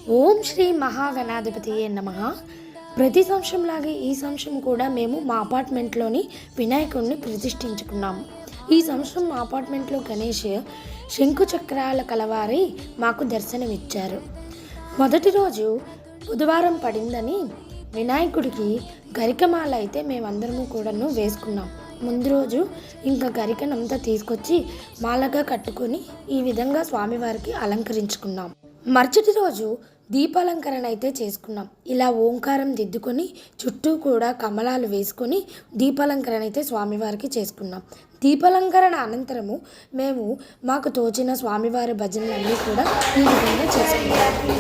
ఓం శ్రీ మహాగణాధిపతియే నమః. ప్రతి సంవత్సరంలాగే ఈ సంవత్సరం కూడా మేము మా అపార్ట్మెంట్లోని వినాయకుడిని ప్రతిష్ఠించుకున్నాము. ఈ సంవత్సరం మా అపార్ట్మెంట్లో గణేష్ శంకు చక్రాల కలవారి మాకు దర్శనమిచ్చారు. మొదటి రోజు బుధవారం పడిందని వినాయకుడికి గరికమాల అయితే మేమందరము కూడాను వేసుకున్నాం. ముందు రోజు ఇంకా గరికనంతా తీసుకొచ్చి మాలగా కట్టుకొని ఈ విధంగా స్వామివారికి అలంకరించుకున్నాం. మరుసటి రోజు దీపాలంకరణ అయితే చేసుకున్నాం. ఇలా ఓంకారం దిద్దుకొని చుట్టూ కూడా కమలాలు వేసుకొని దీపాలంకరణ అయితే స్వామివారికి చేసుకున్నాం. దీపాలంకరణ అనంతరము మేము మాకు తోచిన స్వామివారి భజనలన్నీ కూడా ఈ విధంగా చేసుకున్నాం.